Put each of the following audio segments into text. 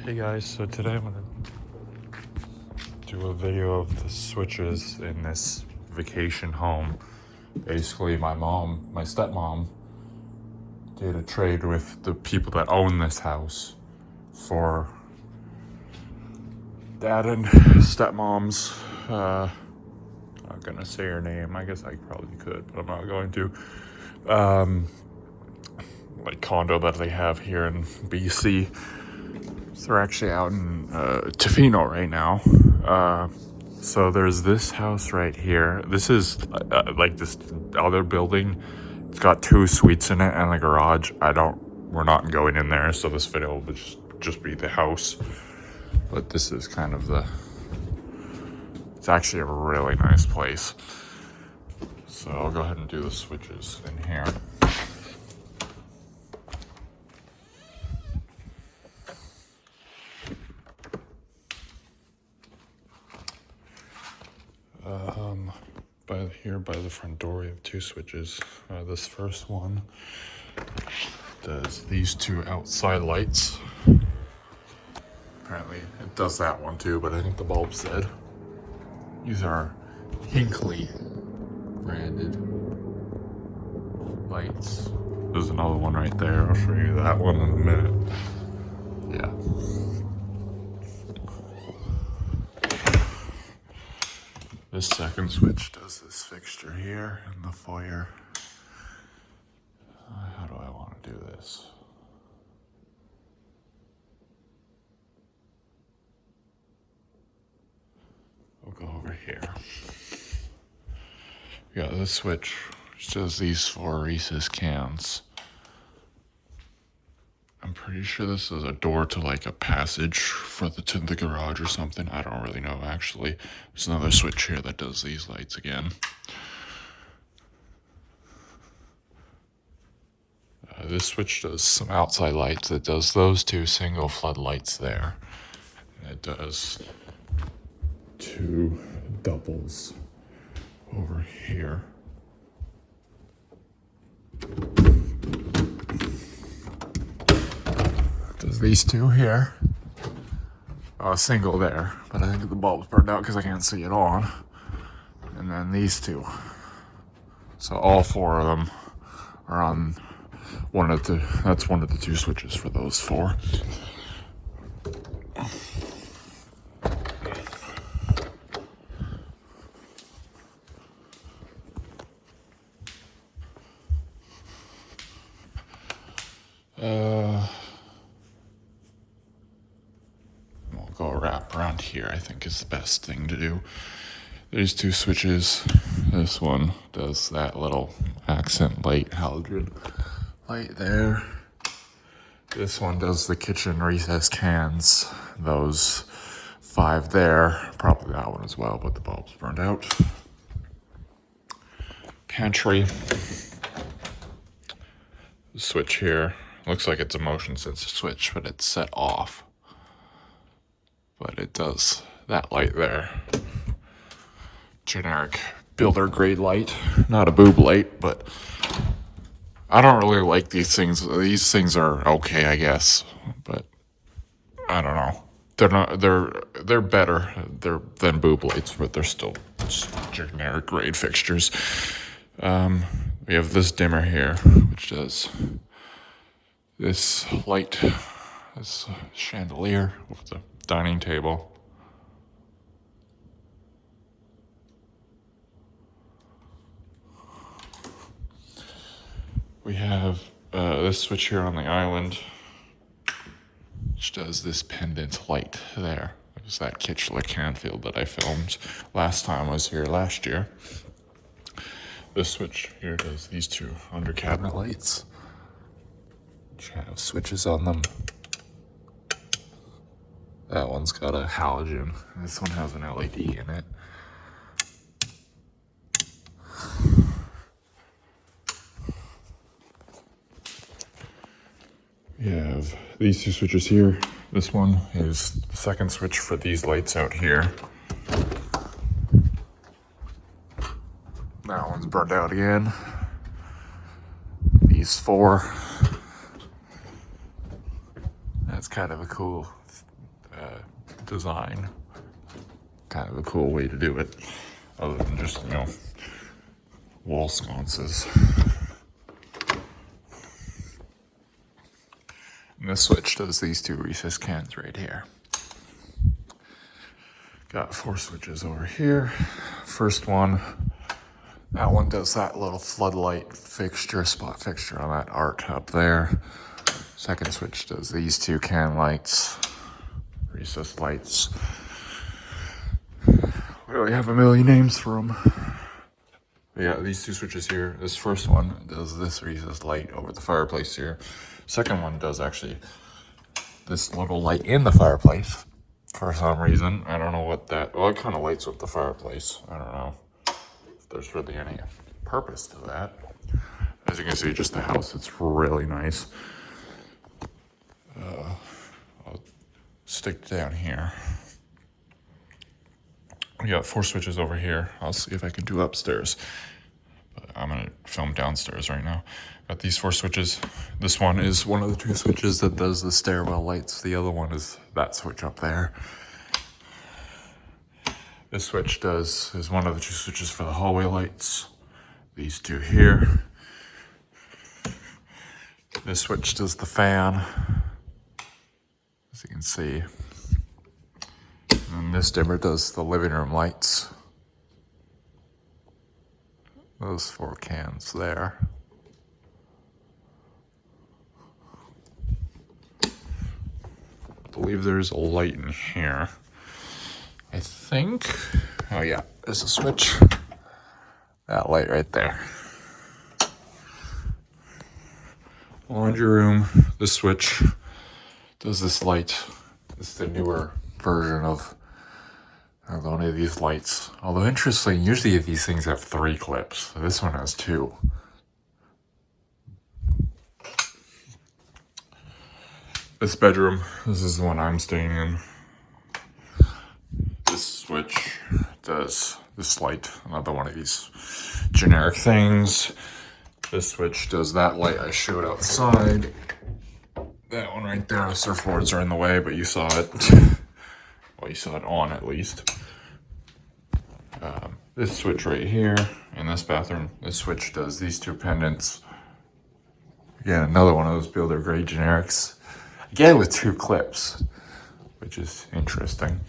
Hey guys, so today I'm gonna do a video of the switches in this vacation home. Basically, my stepmom, did a trade with the people that own this house for dad and stepmom's, I'm not gonna say her name, I guess I probably could, but I'm not going to, like condo that they have here in BC. So they're actually out in Tofino right now. So there's this house right here. This is like this other building. It's got 2 suites in it and a garage. We're not going in there, so this video will just be the house. But this is kind of it's actually a really nice place. So I'll go ahead and do the switches in here. By the front door, we have 2 switches. This first one does these 2 outside lights. Apparently it does that one too, but I think the bulb's dead. These are Hinkley branded lights. There's another one right there. I'll show you that one in a minute. Yeah. This second switch does this fixture here in the foyer. How do I want to do this? We'll go over here. We got this switch, which does these 4 Reese's cans. I'm pretty sure this is a door to like a passage to the garage or something. I don't really know actually. There's another switch here that does these lights again. This switch does some outside lights. It does those 2 single floodlights there. And it does 2 doubles over here. Does these 2 here. Single there, but I think the bulb's burned out because I can't see it on. And then these 2. So all 4 of them are on that's one of the 2 switches for those 4. We'll go wrap around here, I think is the best thing to do. There's 2 switches. This one does that little accent light, halogen light there. This one does the kitchen recess cans. Those 5 there. Probably that one as well, but the bulb's burned out. Pantry. The switch here. Looks like it's a motion sensor switch, but it's set off. But it does that light there. Generic builder grade light. Not a boob light, but I don't really like these things. These things are okay, I guess, but I don't know. They're better than boob lights, but they're still just generic grade fixtures. We have this dimmer here, which does this light, this chandelier over the dining table. We have this switch here on the island, which does this pendant light there. It was that Kitchener Canfield that I filmed last time I was here last year. This switch here does these 2 under cabinet lights, which have switches on them. That one's got a halogen. This one has an LED in it. We have these 2 switches here. This one is the second switch for these lights out here. That one's burned out again. These 4. That's kind of a cool design. Kind of a cool way to do it, other than just, you know, wall sconces. And this switch does these two recess cans right here. Got 4 switches over here. First one, that one does that little floodlight fixture, spot fixture on that arch up there. Second switch does these 2 can lights, recess lights. We really have a million names for them. But yeah, these 2 switches here. This first one does this recess light over the fireplace here. Second one does actually this little light in the fireplace. For some reason, I don't know what that, well, it kind of lights up the fireplace. I don't know if there's really any purpose to that. As you can see, just the house, it's really nice. I'll stick down here. We got 4 switches over here. I'll see if I can do upstairs. But I'm gonna film downstairs right now. Got these 4 switches. This one is one of the 2 switches that does the stairwell lights. The other one is that switch up there. This switch is one of the 2 switches for the hallway lights. These 2 here. This switch does the fan, as you can see. And this dimmer does the living room lights. Those 4 cans there. I believe there's a light in here. I think, oh yeah, there's a switch. That light right there. Laundry room, this switch does this light. This is the newer version of one of these lights. Although interesting, usually these things have 3 clips. So this one has 2. This bedroom, this is the one I'm staying in. This switch does this light, another one of these generic things. This switch does that light I showed outside. That one right there, the surfboards are in the way, but you saw it. Well, you saw it on at least. This switch right here in this bathroom, this switch does these 2 pendants. Again, another one of those Builder grade generics. Again with 2 clips, which is interesting.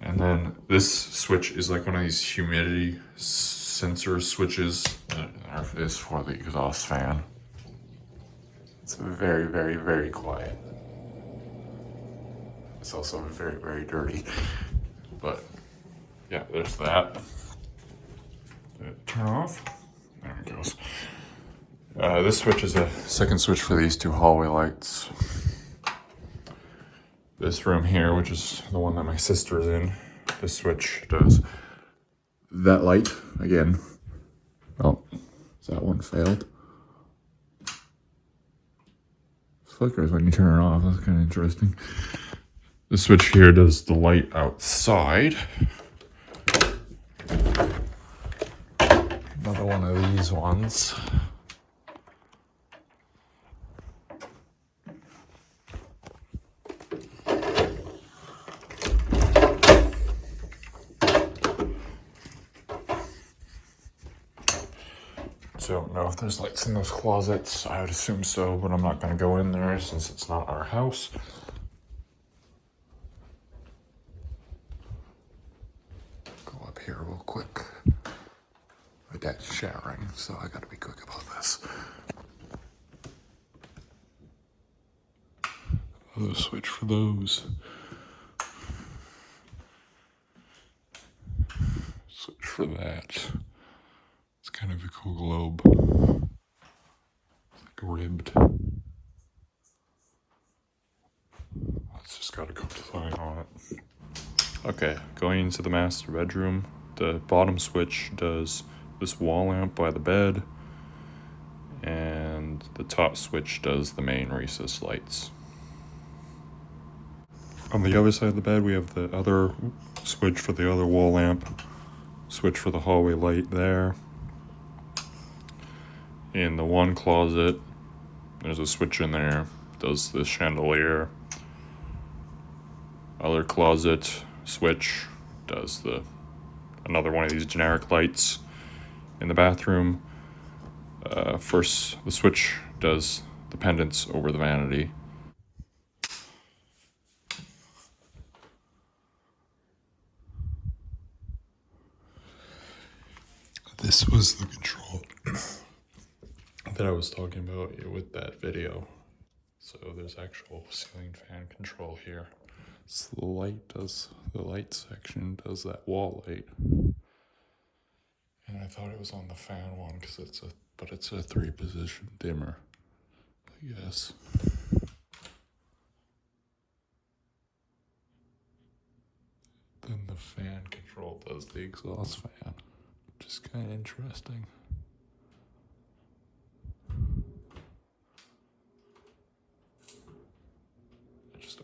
And then this switch is like one of these humidity sensor switches that is for the exhaust fan. It's very, very, very quiet. It's also very, very dirty. But yeah, there's that. Did it turn off? There it goes. This switch is a second switch for these 2 hallway lights. This room here, which is the one that my sister's in, this switch does that light again. Oh, that one failed. Flickers when you turn it off. That's kind of interesting. The switch here does the light outside. Another one of these ones. Don't know if there's lights in those closets. I would assume so, but I'm not going to go in there since it's not our house. Go up here real quick. My dad's showering, so I got to be quick about this. Oh, switch for those. Switch for that. It's kind of a cool globe. It's like ribbed. It's just got a cool design on it. Okay, going into the master bedroom, the bottom switch does this wall lamp by the bed, and the top switch does the main recess lights. On the other side of the bed, we have the other switch for the other wall lamp, switch for the hallway light there. In the one closet, there's a switch in there, does the chandelier. Other closet switch does another one of these generic lights in the bathroom. First, the switch does the pendants over the vanity. This was the control that I was talking about with that video. So there's actual ceiling fan control here. So the light section does that wall light. And I thought it was on the fan one because it's a 3-position dimmer, I guess. Then the fan control does the exhaust fan, which is kind of interesting. I just